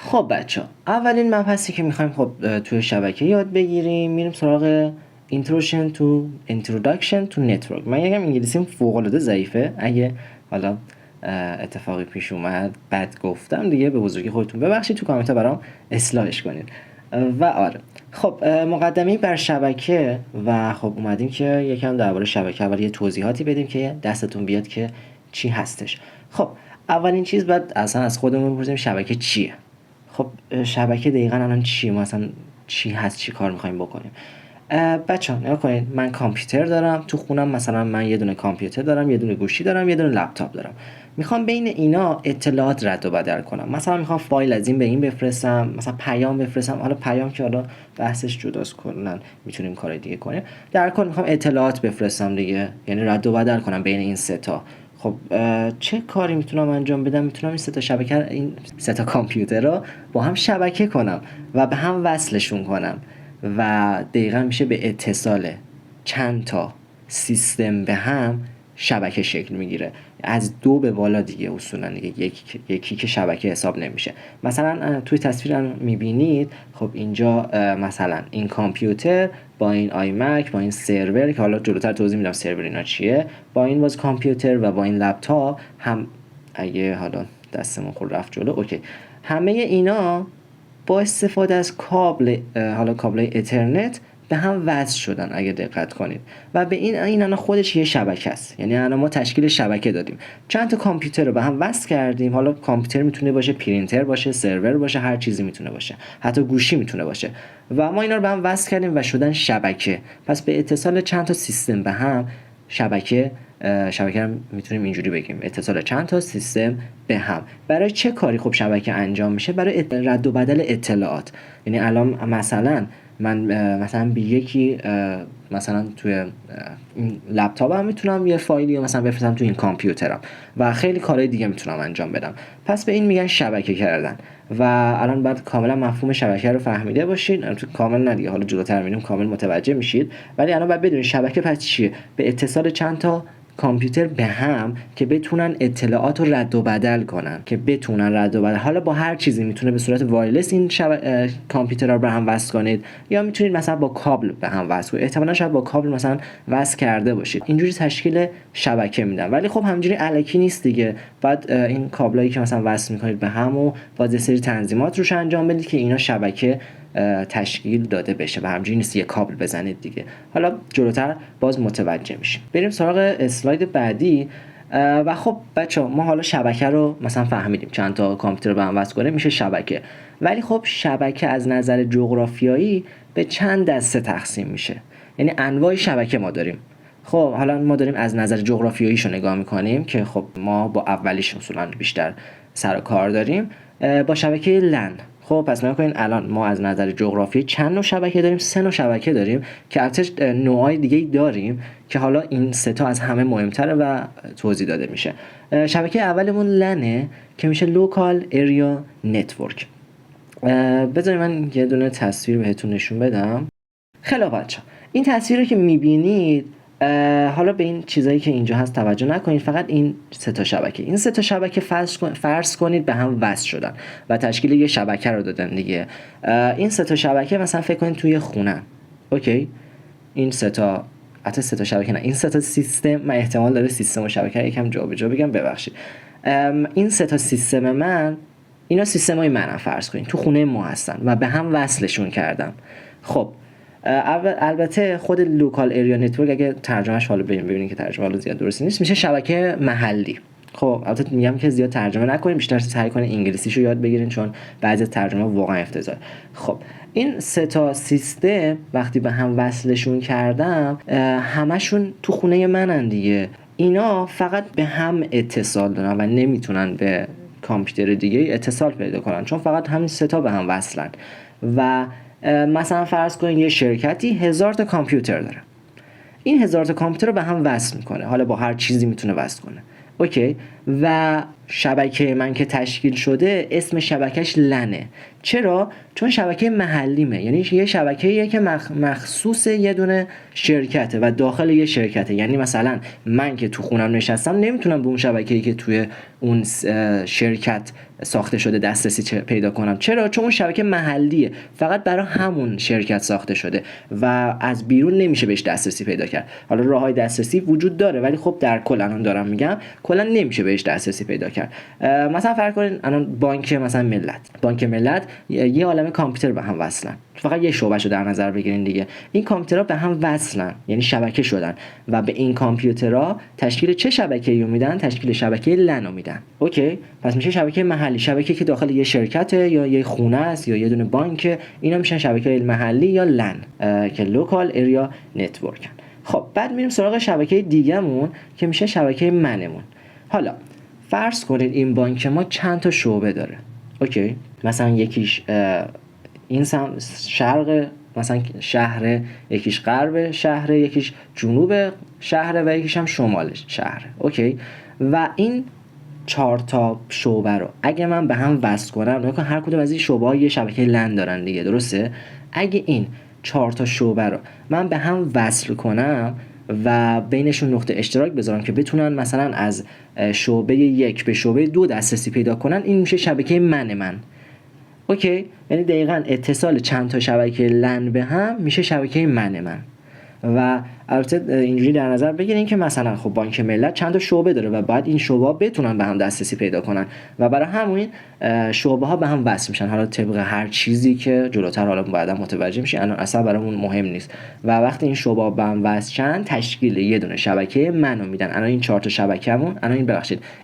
خب بچه‌ها، اولین مبحثی که می‌خوایم خب توی شبکه یاد بگیریم، میریم سراغ Introduction to Network. من یکم انگلیسیم فوق‌العاده ضعیفه. اگه حالا اتفاقی پیش اومد بد گفتم دیگه به بزرگی خودتون ببخشید، تو کامنت‌ها برام اصلاحش کنید. و آره، خب مقدمه‌ای بر شبکه و خب اومدیم که یکم درباره شبکه اول یه توضیحاتی بدیم که دستتون بیاد که چی هستش. خب اولین چیز باید اصلا از خودمون بپرسیم شبکه چیه. خب شبکه دقیقاً الان چیه؟ ما اصلا چی هست، چی کار میخوایم بکنیم؟ بچه ها نگاه کنید، من کامپیوتر دارم تو خونم، مثلا من یه دونه کامپیوتر دارم، یه دونه گوشی دارم، یه دونه لپتاپ دارم. میخوام بین اینا اطلاعات رد و بدل کنم. مثلا میخوام فایل از این به این بفرستم، مثلا پیام بفرستم. حالا پیام که حالا بحثش جداست، کلا میتونیم کارهای دیگه کنیم. در کل میخوام اطلاعات بفرستم دیگه، یعنی رد و بدل کنم بین این سه تا. خب چه کاری میتونم انجام بدم؟ میتونم این سه تا کامپیوتر رو با هم شبکه کنم و به هم وصلشون کنم و دقیقا میشه به اتصال چند تا سیستم به هم شبکه شکل میگیره. از دو به بالا دیگه اصولا دیگه یکی که شبکه حساب نمیشه. مثلا توی تصویر میبینید خب اینجا مثلا این کامپیوتر با این آی مک، با این سرور که حالا جلوتر توضیح میدم سرور اینا چیه، با این باز کامپیوتر و با این لپتاپ هم، اگه حالا دستمون خود رفت جلو اوکی، همه اینا با استفاده از کابل، حالا کابل اترنت به هم وصل شدن اگه دقت کنید و به این الان خودش یه شبکه است. یعنی الان ما تشکیل شبکه دادیم، چند تا کامپیوتر رو به هم وصل کردیم. حالا کامپیوتر میتونه باشه، پرینتر باشه، سرور باشه، هر چیزی میتونه باشه، حتی گوشی میتونه باشه و ما اینا رو به هم وصل کردیم و شدن شبکه. پس به اتصال چند تا سیستم به هم شبکه رو میتونیم اینجوری بگیم، اتصال چند تا سیستم به هم. برای چه کاری خب شبکه انجام میشه؟ برای رد و بدل اطلاعات. یعنی الان مثلا من مثلا به یکی مثلا توی این لپتاپم میتونم یه فایلی مثلا بفرستم تو این کامپیوترم و خیلی کارهای دیگه میتونم انجام بدم. پس به این میگن شبکه کردن و الان باید کاملا مفهوم شبکه رو فهمیده باشید. کامل ندیگه، حالا جلوتر میریم کامل متوجه میشید، ولی الان باید بدونید شبکه پس چیه. به اتصال چند تا کامپیوتر به هم که بتونن اطلاعات رو رد و بدل کنن، حالا با هر چیزی. میتونه به صورت وایرلس این کامپیوترها رو به هم وصل کنید یا میتونید مثلا با کابل به هم وصل کنید. احتمالاً شاید با کابل مثلا وصل کرده باشید. اینجوری تشکیل شبکه میدن، ولی خب همینجوری الکی نیست دیگه. بعد این کابلایی که مثلا وصل میکنید به هم و باز یه سری تنظیمات روش انجام بدید که اینا شبکه تشکیل داده بشه و همینجوری نیست یه کابل بزنید دیگه. حالا جلوتر باز متوجه میشیم. بریم سراغ اسلاید بعدی. و خب بچه‌ها، ما حالا شبکه رو مثلا فهمیدیم، چند تا کامپیوتر به هم وصل کنه میشه شبکه. ولی خب شبکه از نظر جغرافیایی به چند دسته تقسیم میشه. یعنی انواع شبکه ما داریم. خب حالا ما داریم از نظر جغرافیاییش رو نگاه میکنیم که خب ما با اولیش اصولا بیشتر سر و کار داریم، با شبکه لن. خب پس نگاه کنین الان ما از نظر جغرافی چند نوع شبکه داریم؟ 3 نوع شبکه داریم که البته نوعای دیگه داریم که حالا این 3 تا از همه مهمتره و توضیح داده میشه. شبکه اولمون لنه که میشه لوکال اریا نتورک. بذارید من یه دونه تصویر بهتون نشون بدم. خیلی بچه، این تصویر رو که میبینید، حالا به این چیزایی که اینجا هست توجه نکنید، فقط این 3 تا شبکه، این 3 تا شبکه فرض کنید به هم وصل شدن و تشکیل یه شبکه رو دادن دیگه. این 3 تا شبکه مثلا فکر کنید توی خونه، اوکی، این 3 تا، حتی 3 تا شبکه نه، این 3 تا سیستم، من احتمال داره سیستم و شبکه یکم جابجا بگم، ببخشید. این 3 تا سیستم من، اینا سیستمای منم فرض کنید تو خونه ما هستن و به هم وصلشون کردم. خب البته خود لوکال اریا نتورک اگه ترجمهش حالا ببینید که ترجمه حالا زیاد درست نیست، میشه شبکه محلی. خب البته میگم که زیاد ترجمه نکنیم، بیشتر سعی کنین انگلیسیشو یاد بگیرین چون بعضی ترجمه واقعا افتضاح. خب این 3 تا سیستم وقتی به هم وصلشون کردم، همشون تو خونه منن دیگه. اینا فقط به هم اتصال دارن و نمیتونن به کامپیوتر دیگه اتصال پیدا کنن چون فقط همین 3 تا به هم وصلن. و مثلا فرض کنید یه شرکتی 1000 تا کامپیوتر داره، این 1000 تا کامپیوتر رو به هم وصل میکنه، حالا با هر چیزی میتونه وصل کنه، اوکی. و شبکه من که تشکیل شده اسم شبکهش لنه. چرا؟ چون شبکه محلیمه، یعنی یه شبکه‌ایه که مخصوص یه دونه شرکته و داخل یه شرکته. یعنی مثلا من که تو خونم نشستم نمیتونم به اون شبکه‌ای که توی اون شرکت ساخته شده دسترسی پیدا کنم. چرا؟ چون اون شبکه محلیه، فقط برای همون شرکت ساخته شده و از بیرون نمیشه بهش دسترسی پیدا کرد. حالا راههای دسترسی وجود داره ولی خب در کل الان دارم میگم کلا نمیشه بهش دسترسی پیدا کرد. مثلا فرض کنین الان بانک مثلا ملت یه عالمه کامپیوتر به هم وصلن، فقط یه شعبهشو در نظر بگیرین دیگه. این کامپیوترها به هم وصلن یعنی شبکه شدن و به این کامپیوترها تشکیل چه شبکه‌ای میدن؟ تشکیل شبکه لن میدن. اوکی، پس میشه شبکه محلی، شبکه‌ای که داخل یه شرکته یا یه خونه است یا یه دونه بانک. اینا میشن شبکه محلی یا لن که لوکال اریا نتورکن. خب بعد میریم سراغ شبکه دیگه‌مون که میشه شبکه منمون. حالا فرض کنید این بانک ما چند تا شعبه داره. اوکی، مثلا یکیش این شرق مثلا شهر، یکیش غرب شهر، یکیش جنوب شهر و یکیش هم شمال شهر. اوکی، و این 4 تا شعبه رو اگه من به هم وصل کنم، نگاه کن هر کدوم از این شعبه‌ها یه شبکه لن دارن دیگه، درسته؟ اگه این 4 تا شعبه رو من به هم وصل کنم و بینشون نقطه اشتراک بذارم که بتونن مثلا از شعبه 1 به شعبه 2 دسترسی پیدا کنن، این میشه شبکه من. اوکی، یعنی دقیقاً اتصال چند تا شبکه لن به هم میشه شبکه من. و البته اینجوری در نظر بگیرین که مثلا خب بانک ملت چند تا شعبه داره و باید این شعبه ها بتونن به هم دسترسی پیدا کنن و برای همین شعبه ها به هم وصل میشن. حالا طبق هر چیزی که جلوتر حالا بعدا متوجه میشین، الان اصلا برامون مهم نیست. و وقتی این شعبه ها به هم وصل شن تشکیل یه دونه شبکه منو میدن. الان این 4 تا شبکه‌مون،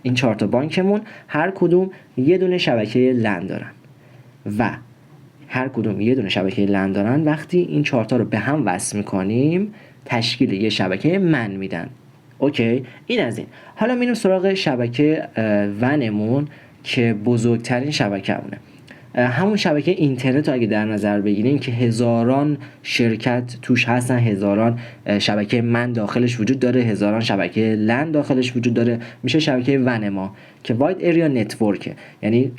این 4 تا بانکمون هر کدوم یه دونه شبکه لن دارن و هر کدوم یه دونه شبکه لن دارن. وقتی این 4 تا رو به هم وصل میکنیم تشکیل یه شبکه من میدن. اوکی، این از این. حالا میریم سراغ شبکه ونمون که بزرگترین شبکه‌مونه. همون شبکه اینترنت رو اگه در نظر بگیریم که هزاران شرکت توش هستن، هزاران شبکه من داخلش وجود داره، هزاران شبکه لن داخلش وجود داره، میشه شبکه ون ما که واید اریا نتورک، یعنی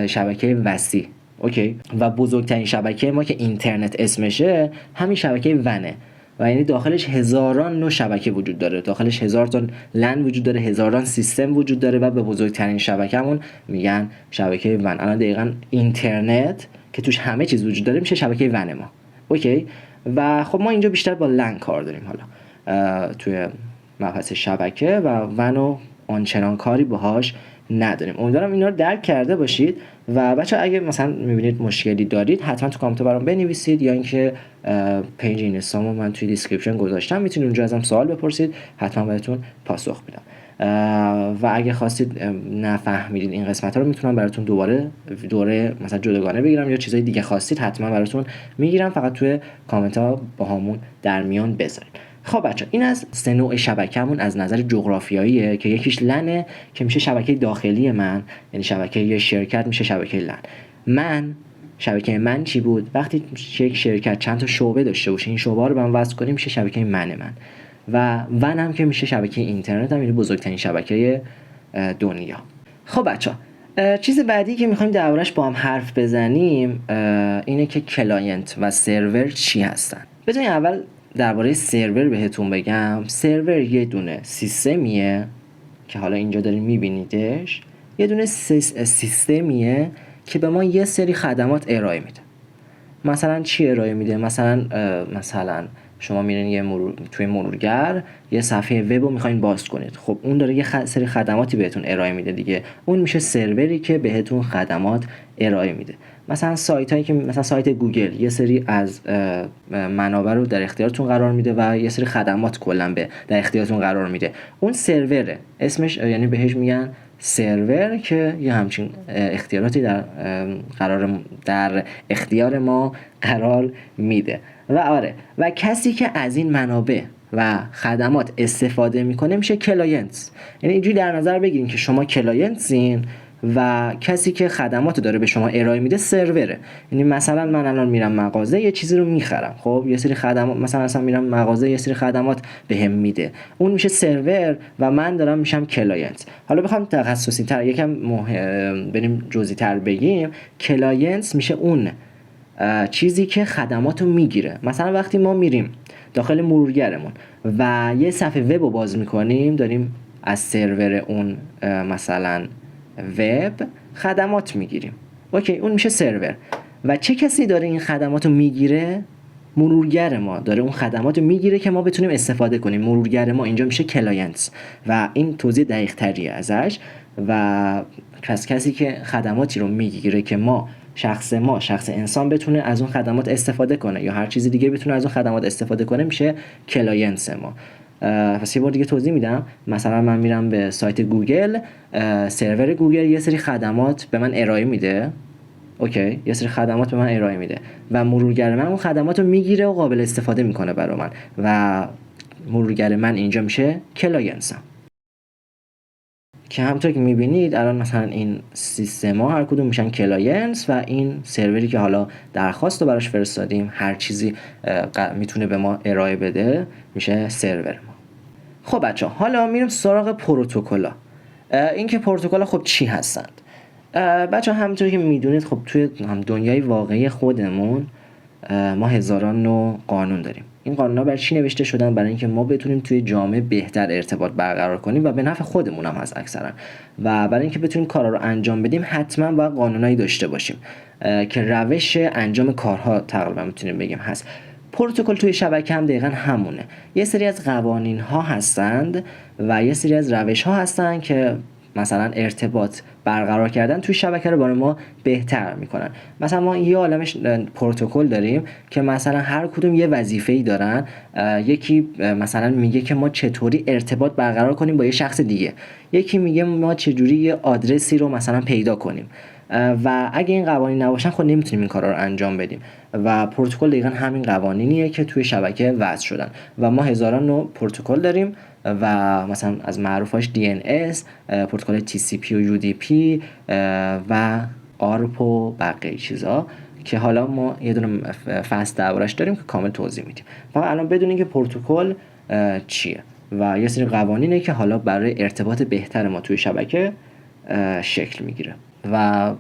شبکه وسیع. اوکی، و بزرگترین شبکه ما که اینترنت اسمشه همین شبکه ونه و یعنی داخلش هزاران نوع شبکه وجود داره، داخلش 1000 تا لن وجود داره، هزاران سیستم وجود داره و به بزرگترین شبکه‌مون میگن شبکه ون. الان دقیقاً اینترنت که توش همه چیز وجود داره میشه شبکه ون ما. اوکی، و خب ما اینجا بیشتر با لن کار داریم حالا توی مبحث شبکه و ونو آنچنان کاری باهاش نداریم. امیدوارم اینا رو درک کرده باشید و بچه‌ها اگه مثلا میبینید مشکلی دارید حتما تو کامنت برام بنویسید یا اینکه پیج اینستامو من توی دیسکریپشن گذاشتم، میتونید اونجا ازم سوال بپرسید، حتما بهتون پاسخ میدم. و اگه خواستید نفهمیدید این قسمت ها رو میتونم براتون دوره مثلا جداگانه بگیرم یا چیزای دیگه خواستید حتما براتون میگیرم، فقط توی کامنت ها با همون در میان بذارید. خب بچه این از 3 نوع شبکه‌مون از نظر جغرافیاییه که یکیش لنه که میشه شبکه داخلی من، یعنی شبکه یه شرکت میشه شبکه لن. شبکه من چی بود؟ وقتی یک شرکت چند تا شعبه داشته باشه این شعبه رو به هم وصل کنیم میشه شبکه من. و ون هم که میشه شبکه اینترنت، هم یعنی بزرگترین شبکه دنیا. خب بچه چیز بعدی که میخوایم دربارش با هم حرف بزنیم اینه که کلاینت و سرور چی هستن. بذارین اول درباره سرور بهتون بگم. سرور یه دونه سیستمیه که حالا اینجا دارین میبینیدش، یه دونه سیستمیه که به ما یه سری خدمات ارائه میده. مثلا چی ارائه میده؟ مثلا شما میرین توی مرورگر یه صفحه وب رو میخواین باز کنید، خب اون داره یه سری خدماتی بهتون ارائه میده دیگه، اون میشه سروری که بهتون خدمات ارائه میده. مثلا سایت هایی که مثلا سایت گوگل یه سری از منابع رو در اختیارتون قرار میده و یه سری خدمات کلا در اختیارتون قرار میده، اون سروره اسمش، یعنی بهش میگن سرور که یه همچین اختیاراتی در اختیار ما قرار میده. و آره، و کسی که از این منابع و خدمات استفاده میکنه میشه کلاینت. یعنی اینجوری در نظر بگیرین که شما کلاینتین و کسی که خدمات داره به شما ارائه میده سروره. یعنی مثلا من الان میرم مغازه یه چیزی رو میخرم، خب یه سری خدمات، مثلا اصلا میرم مغازه یه سری خدمات بهم میده، اون میشه سرور و من دارم میشم کلاینت. حالا بخوام تخصصی تر یکم بریم جزئی تر بگیم، کلاینت میشه اون چیزی که خدماتو میگیره. مثلا وقتی ما میریم داخل مرورگرمون و یه صفحه وب رو باز میکنیم، داریم از سرور اون مثلا وب خدمات میگیریم، اوکی، اون میشه سرور. و چه کسی داره این خدمات رو میگیره؟ مرورگر ما داره اون خدمات رو میگیره که ما بتونیم استفاده کنیم. مرورگر ما اینجا میشه کلاینتس و این توضیح دقیق تریه ازش. و کسی که خدماتی رو میگیره که شخص انسان بتونه از اون خدمات استفاده کنه یا هر چیزی دیگه بتونه از اون خدمات استفاده کنه میشه کلاینتس ما. پس یه بار دیگه توضیح میدم. مثلا من میرم به سایت گوگل، سرور گوگل یه سری خدمات به من ارائه میده، اوکی، یه سری خدمات به من ارائه میده و مرورگر من اون خدمات رو میگیره و قابل استفاده میکنه برای من و مرورگر من اینجا میشه کلاینتسم. که همونطور که میبینید الان مثلا این سیستم ها هر کدوم میشن کلاینتس و این سروری که حالا درخواست رو براش فرستادیم هر چیزی میتونه به ما ارائه بده میشه سرور ما. خب بچه حالا میریم سراغ پروتکل‌ها. این که پروتکل‌ها خب چی هستند؟ بچه همونطور که میدونید خب توی دنیای واقعی خودمون ما هزاران نوع قانون داریم. این قانون‌ها برای چی نوشته شدن؟ برای اینکه ما بتونیم توی جامعه بهتر ارتباط برقرار کنیم و به نفع خودمون هم هست اکثرا. و برای اینکه بتونیم کارا رو انجام بدیم حتما باید قانونایی داشته باشیم که روش انجام کارها تقریبا میتونیم بگیم هست. پروتکل توی شبکه هم دقیقاً همونه. یه سری از قوانین ها هستند و یه سری از روش ها هستند که مثلا ارتباط برقرار کردن توی شبکه رو برای ما بهتر میکنن. مثلا ما یه عالمش پروتکل داریم که مثلا هر کدوم یه وظیفه‌ای دارن. یکی مثلا میگه که ما چطوری ارتباط برقرار کنیم با یه شخص دیگه، یکی میگه ما چجوری یه آدرسی رو مثلا پیدا کنیم و اگه این قوانین نباشن خب نمیتونیم این کارا رو انجام بدیم. و پروتکل دقیقاً همین قوانینیه که توی شبکه وضع شدن و ما هزاران نوع پروتکل داریم و مثلا از معروفاش DNS، پروتکل TCP و UDP و ARP و بقیه چیزا که حالا ما یه دونه فصل دربارش داریم که کامل توضیح میدیم. فقط الان بدونید که پروتکل چیه و یه سری قوانینه که حالا برای ارتباط بهتر ما توی شبکه شکل میگیره و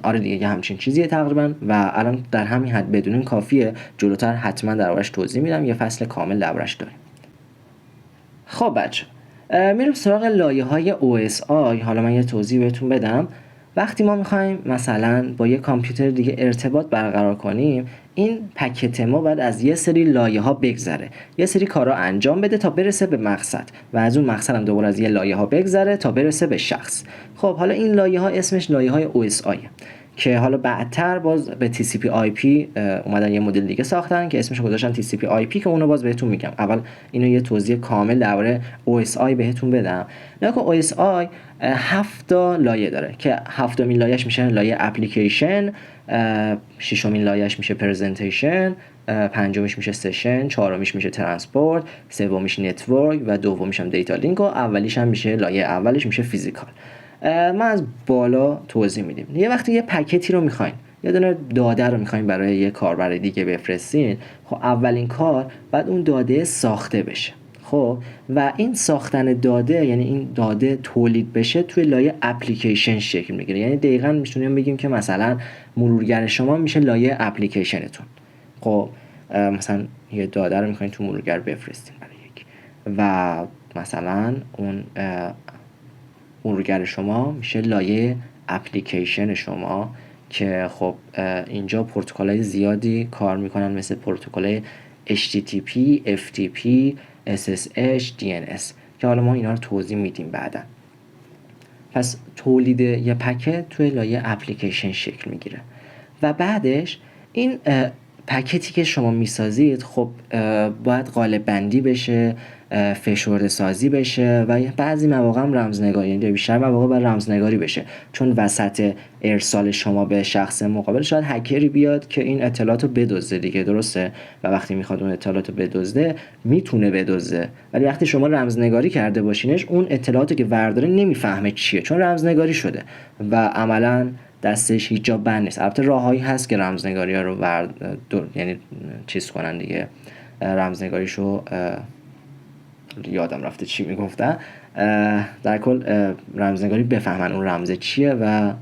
آره دیگه یه همچین چیزیه تقریبا. و الان در همین حد بدونین کافیه، جلوتر حتما دربارش توضیح میدم، یه فصل کامل دربارش داریم. خب بچه میریم سراغ لایه‌های OSI. حالا من یه توضیح بهتون بدم. وقتی ما میخوایم مثلا با یه کامپیوتر دیگه ارتباط برقرار کنیم، این پکت ما باید از یه سری لایه‌ها بگذره، یه سری کارا انجام بده تا برسه به مقصد و از اون مقصد هم دوباره از یه لایه‌ها بگذره تا برسه به شخص. خب حالا این لایه‌ها اسمش لایه‌های OSI که حالا بعدتر باز به TCP IP اومدن یه مدل دیگه ساختن که اسمش گذاشتن TCP IP که اونو باز بهتون میگم. اول اینو یه توضیح کامل درباره OSI بهتون بدم. نگاه OSI 7 تا لایه داره که هفتمین لایه‌اش میشه لایه اپلیکیشن، ششمین لایه‌اش میشه پرزنتیشن، پنجمیش میشه سشن، چهارمیش میشه ترانسپورت، سومیش نتورک و دومیش هم دیتا لینک و اولیش هم میشه لایه اولش میشه فیزیکال. ما از بالا توضیح میدیم. یه وقتی یه پکتی رو میخواین، یه دونه داده رو میخواین برای یه کاربر دیگه بفرستین، خب اولین کار بعد اون داده ساخته بشه. خب و این ساختن داده یعنی این داده تولید بشه توی لایه اپلیکیشن شکل میگیره. یعنی دقیقاً میتونیم بگیم که مثلا مرورگر شما میشه لایه اپلیکیشنتون. خب مثلا یه داده رو میخواین تو مرورگر بفرستین برای یکی و مثلا اون مرورگر شما میشه لایه اپلیکیشن شما که خب اینجا پروتکل‌های زیادی کار میکنن مثل پروتکل HTTP، FTP، SSH، DNS که حالا ما اینا رو توضیح میدیم بعدا. پس تولید یه پکت توی لایه اپلیکیشن شکل میگیره و بعدش این پکتی که شما میسازید خب باید قالب بندی بشه، فشرده سازی بشه و بعضی مواقع هم رمزنگاری، یعنی بیشتر مواقع باید رمزنگاری بشه، چون وسط ارسال شما به شخص مقابل شاید هکری بیاد که این اطلاعات رو بدزده دیگه، درسته؟ و وقتی میخواد اون اطلاعات رو بدزده میتونه بدزده، ولی وقتی شما رمزنگاری کرده باشینش اون اطلاعاتی که ورداره نمیفهمه چیه، چون رمزنگاری شده و عملاً دستش هیچ جا بند نیست. البته راههایی هست که رمزنگاری ها رو یعنی چیز کنن دیگه، رمزنگاریشو یادم رفته چی میگفتن، در کل رمزنگاری بفهمن اون رمز چیه و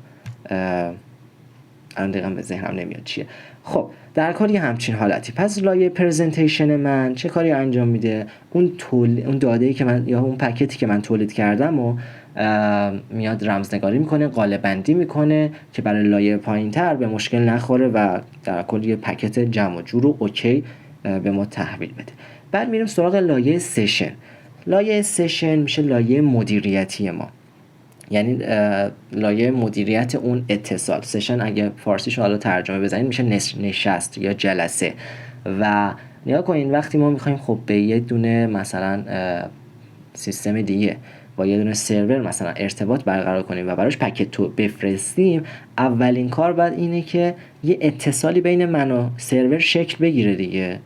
الان دقیقا به ذهنم نمیاد چیه. خب در کل یه همچین حالتی. پس لایه پرزنتیشن من چه کاری انجام میده؟ اون داده‌ای که من یا اون پکتی که من تولید کردم و میاد رمزنگاری میکنه، قالب بندی میکنه که برای لایه پایینتر به مشکل نخوره و در کل یه پکت جمع و جور و اوکی به ما تحویل بده. بعد میریم سراغ لایه سشن. لایه سشن میشه لایه مدیریتی ما، یعنی لایه مدیریت اون اتصال. سشن اگه فارسیشو حالا ترجمه بزنید میشه نشست یا جلسه. و نگاه کنین وقتی ما میخوایم خب به یه دونه مثلا سیستم دیگه با یه دونه سرور مثلا ارتباط برقرار کنیم و براش پکت رو بفرستیم، اولین کار باید اینه که یه اتصالی بین من و سرور شکل بگیره دیگه.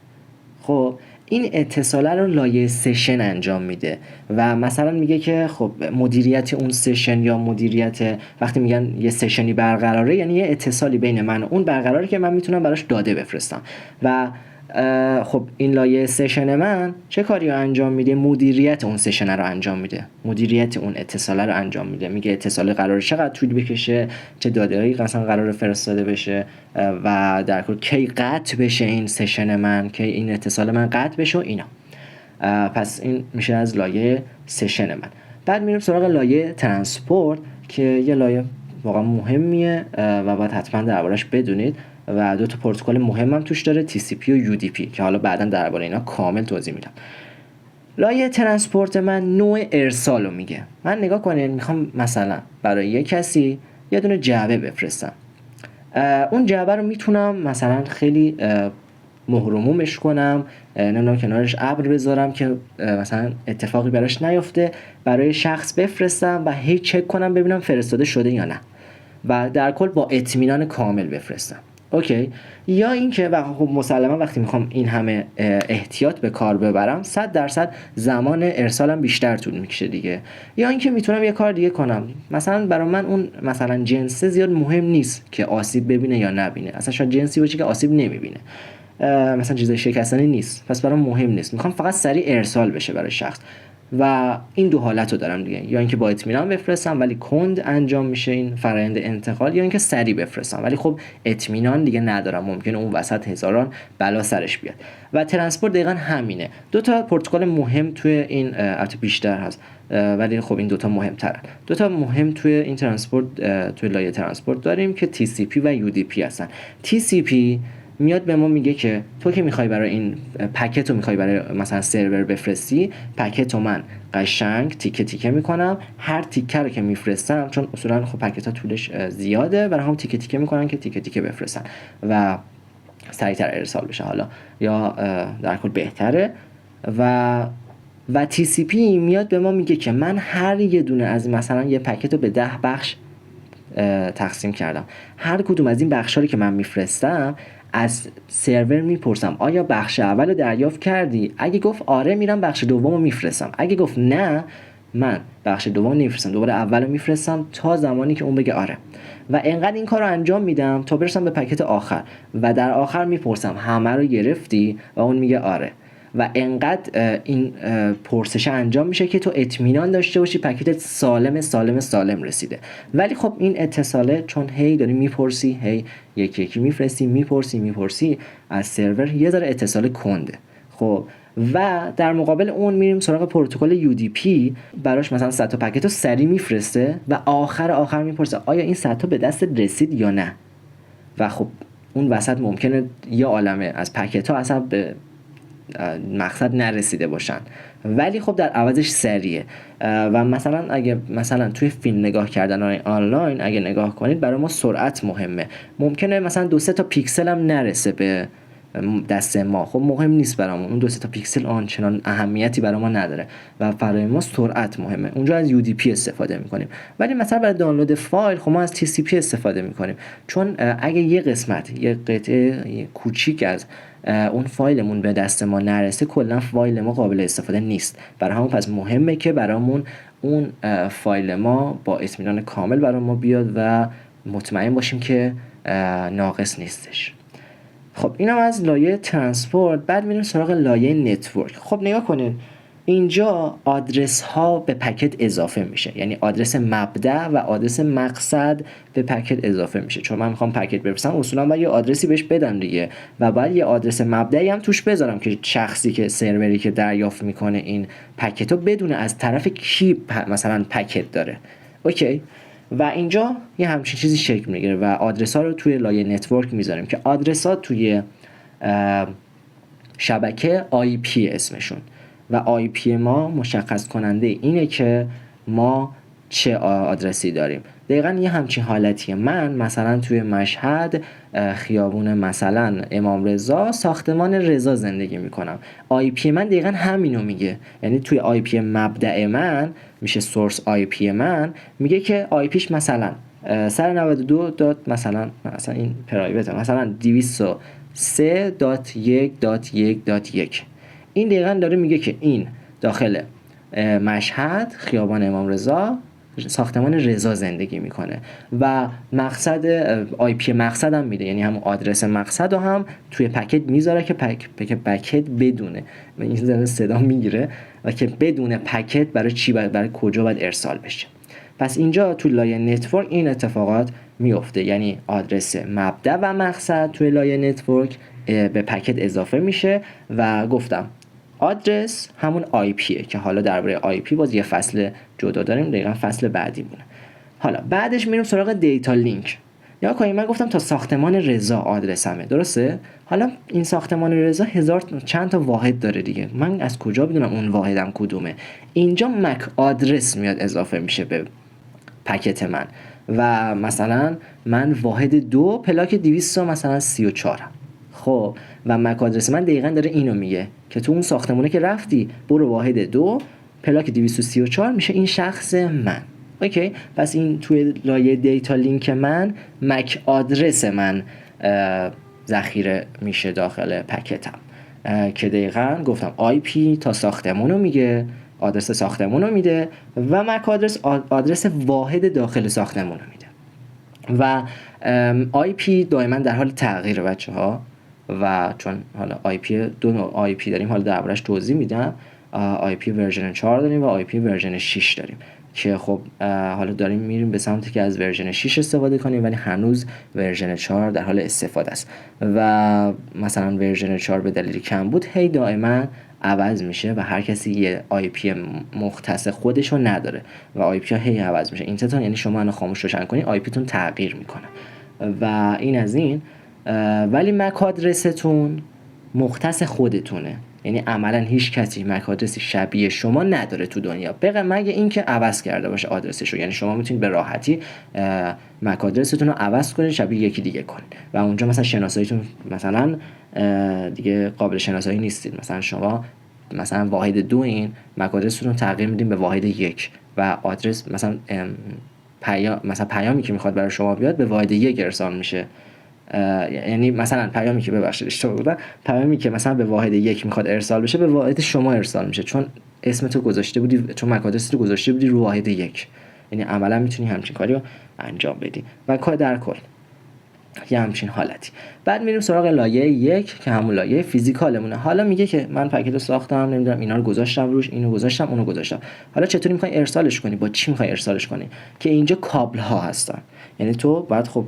خب این اتصاله رو لایه سشن انجام میده و مثلا میگه که خب مدیریت اون سشن یا مدیریت، وقتی میگن یه سشنی برقراره یعنی یه اتصالی بین من و اون برقراره که من میتونم براش داده بفرستم. و خب این لایه سشن من چه کاری رو انجام میده؟ مدیریت اون سشن رو انجام میده، مدیریت اون اتصاله رو انجام میده. میگه اتصال قراره چقدر طول بکشه، چه داده‌هایی مثلا قراره فرستاده بشه و در کل کی قطع بشه این سشن من، کی این اتصال من قطع بشه و اینا. پس این میشه از لایه سشن من. بعد میریم سراغ لایه ترانسپورت که یه لایه واقعا مهمیه و باید حتما دربارش بدونید و دو تا پروتکل مهمم توش داره، TCP و UDP که حالا بعدا درباره اینا کامل توضیح میدم. لایه ترانسپورت من نوع ارسال رو میگه. من نگاه کنین میخوام مثلا برای یه کسی یه دونه جعبه بفرستم، اون جعبه رو میتونم مثلا خیلی مهرمومش کنم، نمیدونم کنارش ابر بذارم که مثلا اتفاقی براش نیفته، برای شخص بفرستم و هی چک کنم ببینم فرستاده شده یا نه و در کل با اطمینان کامل بفرستم. اوکی. یا اینکه و خب مسلما وقتی میخوام این همه احتیاط به کار ببرم 100% زمان ارسالم بیشتر طول میکشه دیگه. یا اینکه میتونم یه کار دیگه کنم، مثلا برای من اون مثلا جنس زیاد مهم نیست که آسیب ببینه یا نبینه، اصلا شاید جنسی باشه که آسیب نمیبینه، مثلا چیزای شکستنی نیست، پس برام مهم نیست، میخوام فقط سریع ارسال بشه برای شخص. و این دو حالت رو دارم دیگه، یا اینکه با اطمینان بفرستم ولی کند انجام میشه این فرآیند انتقال، یا اینکه سریع بفرستم ولی خب اطمینان دیگه ندارم، ممکنه اون وسط هزاران بلا سرش بیاد. و ترانسپورت دقیقاً همینه. دو تا پروتکل مهم توی این البته بیشتر هست ولی خب این دوتا مهمترن. دوتا مهم توی این ترانسپورت توی لایه ترانسپورت داریم که TCP و UDP هستن. TCP میاد به ما میگه که تو که میخوای برای این پکت رو میخوای برای مثلا سرور بفرستی، پکت رو من قشنگ تیکه تیکه میکنم، هر تیکه رو که میفرستم چون اصولا خب پکت ها طولش زیاده برای هم تیکه تیکه میکنن که تیکه تیکه بفرستن و سریعتر ارسال بشه حالا یا در کل بهتره. و TCP میاد به ما میگه که من هر یه دونه از مثلا یه پکت رو به 10 بخش تقسیم کردم، هر کدوم از این بخشا رو که من میفرستم از سرور میپرسم آیا بخش اول رو دریافت کردی؟ اگه گفت آره میرم بخش دوم رو میفرستم، اگه گفت نه من بخش دوم نمیفرستم، دوباره اول رو میفرستم تا زمانی که اون بگه آره. و انقدر این کار رو انجام میدم تا برسم به پکت آخر و در آخر میپرسم همه رو گرفتی و اون میگه آره. و انقدر این پرسش انجام میشه که تو اطمینان داشته باشی پکیتت سالم رسیده. ولی خب این اتصاله چون هی داری میپرسی، هی یکی یکی میپرسی از سرور، یه ذره اتصال کنده. خب و در مقابل اون میریم سراغ پروتکل UDP، براش مثلا 100 تا پکت رو سریع میفرسته و آخر میپرسه آیا این 100 تا به دست رسید یا نه. و خب اون وسط ممکنه یه عالمه از پکت ها اصلا به مقصد نرسیده باشن ولی خب در عوضش سریعه. و مثلا اگه مثلا توی فیلم نگاه کردن آنلاین اگه نگاه کنید برای ما سرعت مهمه، ممکنه مثلا 2-3 تا پیکسل هم نرسه به دست ما خب مهم نیست برامون، اون 2 تا پیکسل آنچنان اهمیتی برای ما نداره و برای ما سرعت مهمه. اونجا از UDP استفاده میکنیم. ولی مثلا برای دانلود فایل خب ما از TCP استفاده میکنیم، چون اگه یه قسمت، یه قطعه کوچیک از اون فایلمون به دست ما نرسه، کلا فایل ما قابل استفاده نیست. برای همون پس مهمه که برامون اون فایل ما با اطمینان کامل برای ما بیاد و مطمئن باشیم که ناقص نیستش. خب اینم از لایه ترانسپورت. بعد میریم سراغ لایه نتورک. خب نگاه کنید، اینجا آدرس ها به پکت اضافه میشه، یعنی آدرس مبدأ و آدرس مقصد به پکت اضافه میشه. چون من میخوام پکت بفرستم اصولا باید یه آدرسی بهش بدم دیگه، و باید یه آدرس مبدئی هم توش بذارم که شخصی که سروری که دریافت میکنه این پکت رو بدونه از طرف کی مثلا پکت داره. اوکی. و اینجا یه همچین چیزی شکل میگیره و آدرس ها رو توی لایه نتورک میذاریم که آدرس ها توی شبکه IP اسمشون، و IP ما مشخص کننده اینه که ما چه آدرسی داریم. دقیقا یه همچین حالتیه. من مثلا توی مشهد خیابون مثلا امام رضا ساختمان رضا زندگی میکنم. IP من دقیقا همینو میگه، یعنی توی IP مبدأ من میشه سورس IP من، میگه که IPش مثلا 192 دات مثلا این پرایوته، مثلا 203.1.1.1. این دقیقا داره میگه که این داخل مشهد خیابان امام رضا ساختمان رضا زندگی میکنه و مقصد IP مقصد هم میده، یعنی همون آدرس مقصد رو هم توی پکت میذاره که پکت بدونه، این ذره صدا میگیره و که بدون پکت برای چی برای کجا باید ارسال بشه. پس اینجا تو لایه نتورک این اتفاقات میفته، یعنی آدرس مبدأ و مقصد توی لایه نتورک به پکت اضافه میشه و گفتم آدرس همون IPه که حالا درباره IP باز یه فصل جدا داریم، دقیقا فصل بعدی مونه. حالا بعدش میریم سراغ دیتا لینک. یا کنید من گفتم تا ساختمان رضا آدرسمه، درسته؟ حالا این ساختمان رضا چند تا واحد داره دیگه، من از کجا بدونم اون واحدم کدومه؟ اینجا مک آدرس میاد اضافه میشه به پکت من و مثلا من واحد 2 پلاک 200 مثلا 34 هم. خب و مک آدرس من دقیقاً داره اینو میگه که تو اون ساختمونه که رفتی برو واحد 2 پلاک 234 میشه این شخص من. اوکی. پس این توی لایه دیتا لینک من مک آدرس من ذخیره میشه داخل پکتم که دقیقاً گفتم IP تا ساختمونو میگه، آدرس ساختمونو میده و مک آدرس واحد داخل ساختمونو میده. و IP دائما در حال تغییره بچه‌ها، و چون حالا IP دو نوع IP داریم، حالا دربارش توضیح میدم. IP ورژن 4 داریم و IP ورژن 6 داریم که خب حالا داریم میریم به سمتی که از ورژن 6 استفاده کنیم، ولی هنوز ورژن 4 در حال استفاده است و مثلا ورژن 4 به دلیل کم بود هی دائما عوض میشه و هر کسی یه IP مختص خودش رو نداره و IP ها هی عوض میشه. اینترنت یعنی شما الان خاموش روشن کنی IP تون تغییر میکنه و این از این. ولی مک آدرستون مختص خودتونه، یعنی عملا هیچ کسی مک آدرسی شبیه شما نداره تو دنیا، مگه اینکه عوض کرده باشه آدرسشو. یعنی شما میتونید به راحتی مک آدرستون رو عوض کنید شبیه یکی دیگه کنید و اونجا مثلا شناساییتون مثلا دیگه قابل شناسایی نیستید. مثلا شما مثلا واحد 2 این مک آدرستون رو تغییر میدین به واحد 1 و آدرس مثلا پیامی که میخواد برای شما بیاد به واحد 1 ارسال میشه. یعنی مثلا پیامی که پیامی که مثلا به واحد 1 میخواد ارسال بشه به واحد شما ارسال میشه، چون اسم تو گذاشته بودی، چون مک آدرس تو گذاشته بودی رو واحد 1. یعنی عملا میتونی همچین کاری رو انجام بدی و کار در کل یه همچین حالتی. بعد میریم سراغ لایه 1 که همون لایه فیزیکالمونه. حالا میگه که من پکت رو ساختم، نمیدونم اینا رو گذاشتم روش، اینو گذاشتم، اونو گذاشتم، حالا چطوری میخوای ارسالش کنی، با چی میخوای ارسالش کنی؟ که اینجا کابل ها هستن، یعنی تو باید خب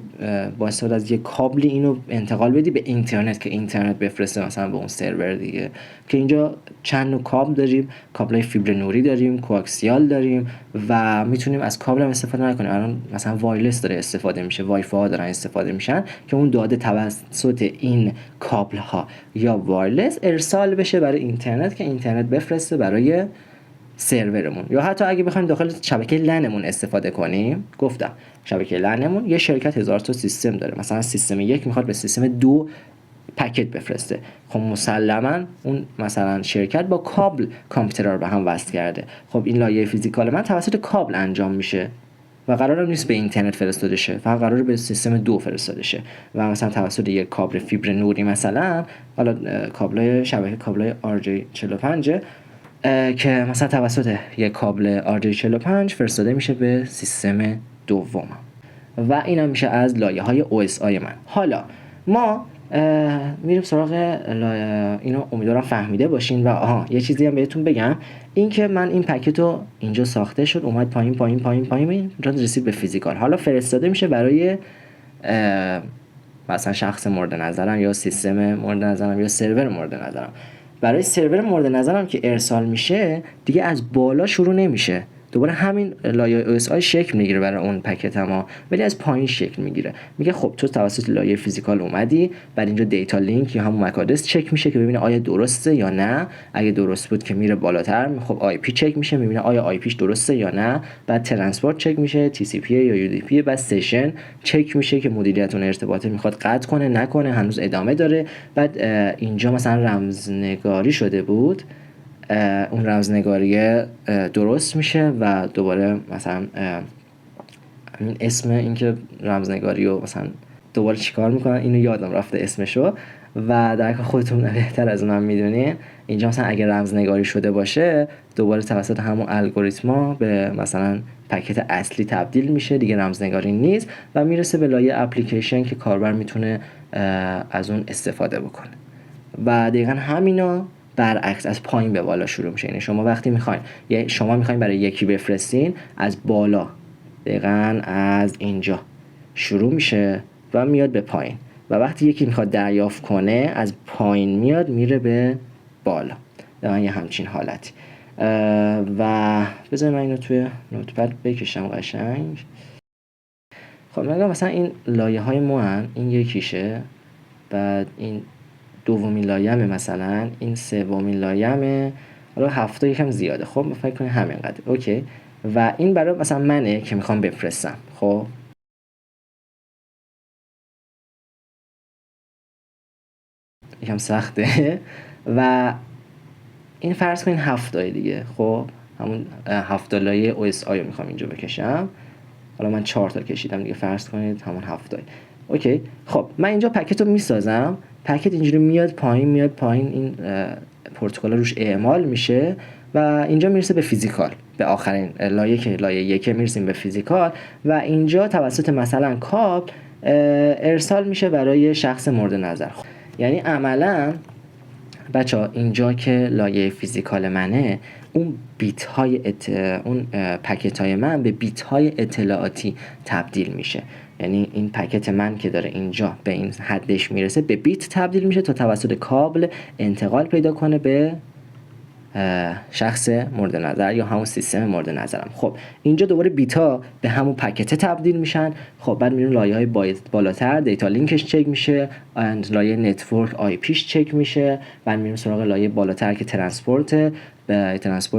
با استفاده از یه کابلی اینو انتقال بدی به اینترنت که اینترنت بفرسته مثلا به اون سرور دیگه. که اینجا چند نوع کابل داریم، کابلای فیبر نوری داریم، کوآکسیال داریم و میتونیم از کابل هم استفاده نکنیم. الان مثلا وایرلس داره استفاده میشه، وای فای دارن استفاده میشن که اون داده توسط این کابل ها یا وایرلس ارسال بشه برای اینترنت که اینترنت بفرسته برای سرورمون. یا حتی اگه بخوایم داخل شبکه لنمون استفاده کنیم، گفتم شبکه لنمون یه شرکت 1000 تا سیستم داره، مثلا سیستم 1 میخواد به سیستم 2 پکت بفرسته. خب مسلما اون مثلا شرکت با کابل کامپیوترها رو به هم وصل کرده. خب این لایه فیزیکال من توسط کابل انجام میشه و قرارم نیست به اینترنت فرستاده شه، فقط قراره به سیستم 2 فرستاده شه و مثلا توسط یک کابل فیبر نوری، مثلا حالا کابلای شبکه کابلای RJ45 که مثلا توسط یک کابل RJ45 فرستاده میشه به سیستم دوم و اینا میشه از لایه های OSI من. حالا ما میریم سراغ اینو، امیدوارم فهمیده باشین. و یه چیزی هم بهتون بگم، این که من این پکت رو اینجا ساخته شد، اومد پایین پایین پایین پایین رسید به فیزیکال، حالا فرستاده میشه برای مثلا شخص مورد نظرم یا سیستم مورد نظرم یا سرور مورد نظرم. برای سرور مورد نظرم که ارسال میشه دیگه از بالا شروع نمیشه، دوباره همین لایه OSI شکل میگیره برای اون پکت ها، ولی از پایین شکل میگیره. میگه خب تو توسط لایه فیزیکال اومدی، بعد اینجا دیتا لینک یا همون مک آدرس چک میشه که ببینه آیا درسته یا نه. اگه درست بود که میره بالاتر، خب آی پی چک میشه، میبینه آیا آی پیش درسته یا نه. بعد ترانسپورت چک میشه، تی سی پی یا یو دی پی. بعد سشن چک میشه که مدیریت اون ارتباطه میخواد قطع کنه نکنه، هنوز ادامه داره. بعد اینجا مثلا رمزنگاری شده بود، اون رمزنگاری درست میشه و دوباره مثلا این اسم این که رمزنگاری رو مثلا دوباره چیکار میکنن اینو یادم رفته اسمشو، و در که خودتون بهتر از اونم میدونین اینجا مثلا اگه رمزنگاری شده باشه دوباره توسط همون الگوریتما به مثلا پکت اصلی تبدیل میشه، دیگه رمزنگاری نیست و میرسه به لایه اپلیکیشن که کاربر میتونه از اون استفاده بکنه. و دقیقا همینا برعکس از پایین به بالا شروع میشه. یعنی شما وقتی میخواین برای یکی بفرستین، از بالا دقیقا از اینجا شروع میشه و میاد به پایین، و وقتی یکی میخواد دریافت کنه از پایین میاد میره به بالا، دقیقا یه همچین حالتی. و بذارید من اینو توی نوتپد بکشم قشنگ. خب مثلا این لایه های ما این یکیشه، بعد این دومین لایه‌مه، مثلا این سومین لایه‌مه، حالا 7 یکم زیاده، خب فکر کنید همینقدر اوکی. و این برای مثلا منه که میخوام بفرستم، خب یکم سخته. و این فرض کنین 7 دیگه، خب همون 7 لایه OSI رو میخوام اینجا بکشم. حالا من 4 تا کشیدم دیگه، فرض کنید همون 7 اوکی. خب من اینجا پکت رو میسازم، پکت اینجوری میاد پایین این پروتکل روش اعمال میشه و اینجا میرسه به فیزیکال، به آخرین لایه که لایه 1 میرسیم به فیزیکال و اینجا توسط مثلا کابل ارسال میشه برای شخص مورد نظر. یعنی عملا بچه‌ها اینجا که لایه فیزیکال منه، اون بیت های اون پکت های من به بیت های اطلاعاتی تبدیل میشه. یعنی این پکت من که داره اینجا به این حدش میرسه به بیت تبدیل میشه تا توسط کابل انتقال پیدا کنه به شخص مورد نظر یا همون سیستم مورد نظرم. خب اینجا دوباره بیتا به همون پکت تبدیل میشن. خب بعد میرون لایه های بالاتر، دیتا لینکش چک میشه، لایه نتورک آی پیش چک میشه، بعد میرون سراغ لایه بالاتر که ترانسپورت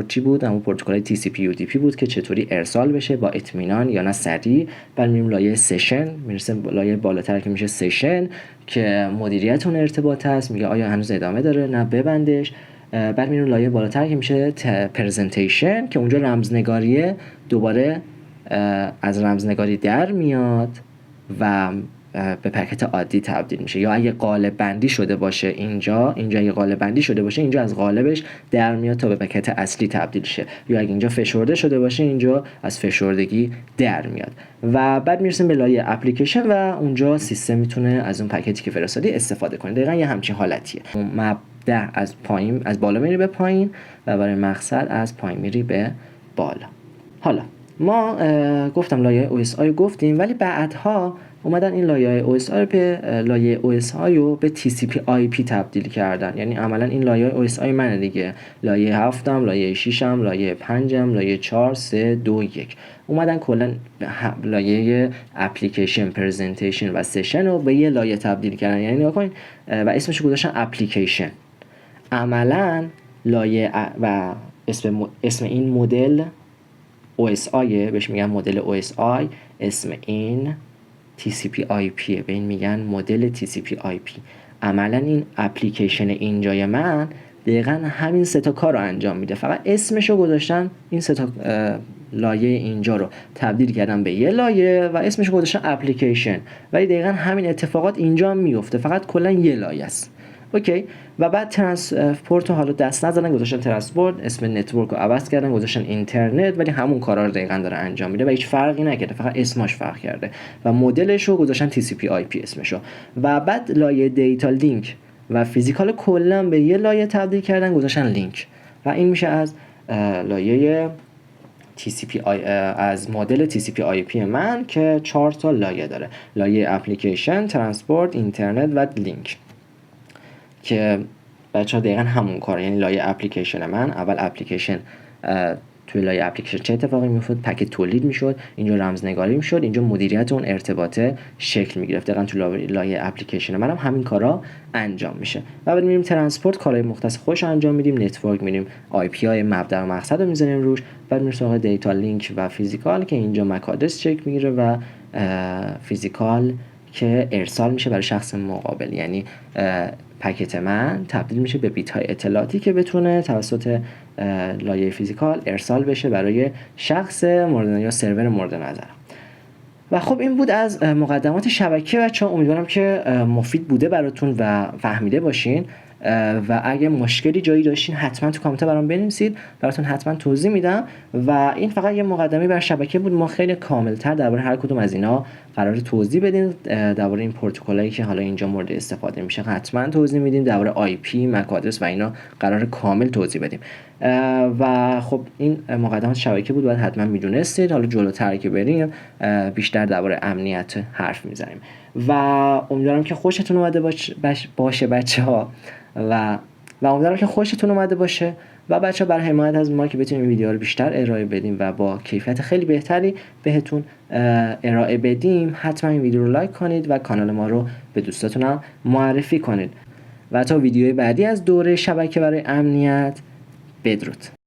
چی بود؟ همون پروتکل تی سی پی یو دی پی بود که چطوری ارسال بشه با اطمینان یا نه سریع. بعد میریم لایه سشن، میرسیم لایه بالاتر که میشه سشن که مدیریت اون ارتباط هست، میگه آیا هنوز ادامه داره نه ببندش. بعد میریم لایه بالاتر که میشه پرزنتیشن که اونجا رمزنگاریه دوباره از رمزنگاری در میاد و به پکت عادی تبدیل میشه. یا اگه قالب بندی شده باشه اینجا اگه قالب بندی شده باشه اینجا از قالبش در میاد تا به پکت اصلی تبدیل شه، یا اگه اینجا فشرده شده باشه اینجا از فشردگی در میاد. و بعد میرسیم به لایه اپلیکیشن و اونجا سیستم میتونه از اون پکتی که فرستادی استفاده کنه. دقیقاً یه همچین حالتیه. مبدأ از پایین از بالا میری به پایین و برای مقصد از پایین میری به بالا. حالا ما گفتم لایه OSI رو گفتیم، ولی بعدها اومدن این لایه OSI رو به لایه OSI رو به TCP IP تبدیل کردن. یعنی عملا این لایه OSI منه دیگه، لایه 7م، لایه 6م، لایه 5م، لایه 4 3 2 1 اومدن کلا لایه اپلیکیشن، پرزنتیشن و سشن رو به یه لایه تبدیل کردن. یعنی نگاه کنید و اسمش گذاشتن اپلیکیشن. عملا لایه و اسم این مدل OSI بهش میگن مدل OSI، اسم این TCP/IP، به این میگن مدل TCP/IP. عملا این اپلیکیشن اینجای من دقیقا همین سه تا کار رو انجام میده، فقط اسمشو گذاشتن این سه تا لایه اینجا رو تبدیل کردن به یه لایه و اسمشو گذاشتن اپلیکیشن، ولی دقیقا همین اتفاقات اینجا هم میفته، فقط کلا یه لایه است. اوکی. و بعد ترانسپورت رو حالا دست نزدن، گذاشتن ترانسپورت، اسم نتورک رو عوض کردن گذاشتن اینترنت، ولی همون کارا رو دقیقاً داره انجام میده و هیچ فرقی نکرده، فقط اسمش فرق کرده و مدلش رو گذاشتن TCP/IP اسمشو. و بعد لایه دیتا لینک و فیزیکال کلا به یه لایه تبدیل کردن گذاشتن لینک و این میشه از لایه از مدل TCP/IP من که 4 تا لایه داره: لایه اپلیکیشن، ترانسپورت، اینترنت و لینک، که بچه‌ها دقیقاً همون کاره. یعنی لایه اپلیکیشن من، اول اپلیکیشن توی لایه اپلیکیشن چه اتفاقی میافتاد؟ پکت تولید میشد، اینجا رمزنگاری میشد، اینجا مدیریت اون ارتباطه شکل میگرفت. دقیقاً توی لایه اپلیکیشن منم همین کارا انجام میشه. و بعد میریم ترانسپورت، کارهای مختص خوش انجام میدیم، نتورک میریم آی پی های مبدا و مقصد رو میذاریم روش. بعد میریم سراغ دیتا لینک و فیزیکال که اینجا مک آدرس شکل میگیره و فیزیکال که ارسال میشه برای شخص مقابل. یعنی پکت من تبدیل میشه به بیت های اطلاعاتی که بتونه توسط لایه فیزیکال ارسال بشه برای شخص مورد یا سرور مورد نظر. و خب این بود از مقدمات شبکه بچه‌ها. امیدوارم که مفید بوده براتون و فهمیده باشین و اگه مشکلی جایی داشتین حتما تو کامنت برام بنویسید، براتون حتما توضیح میدم. و این فقط یه مقدمه بر شبکه بود. ما خیلی کاملتر درباره هر کدوم از اینا قرار توضیح بدیم. درباره این پروتکلایی که حالا اینجا مورد استفاده میشه حتما توضیح میدیم. درباره آی پی، مک آدرس و اینا قرار کامل توضیح بدیم. و خب این مقدمات شبکه بود، باید حتما میدونستید. حالا جلوتر که بریم بیشتر درباره امنیت حرف میزنیم و امیدوارم که خوشتون اومده باشه بچه‌ها و امیدوارم که خوشتون اومده باشه و بچه‌ها برای حمایت از ما که بتونیم این ویدیوها رو بیشتر ارائه بدیم و با کیفیت خیلی بهتری بهتون ارائه بدیم، حتما این ویدیو رو لایک کنید و کانال ما رو به دوستاتون هم معرفی کنید. و تا ویدیوی بعدی از دوره شبکه برای امنیت، بدرود.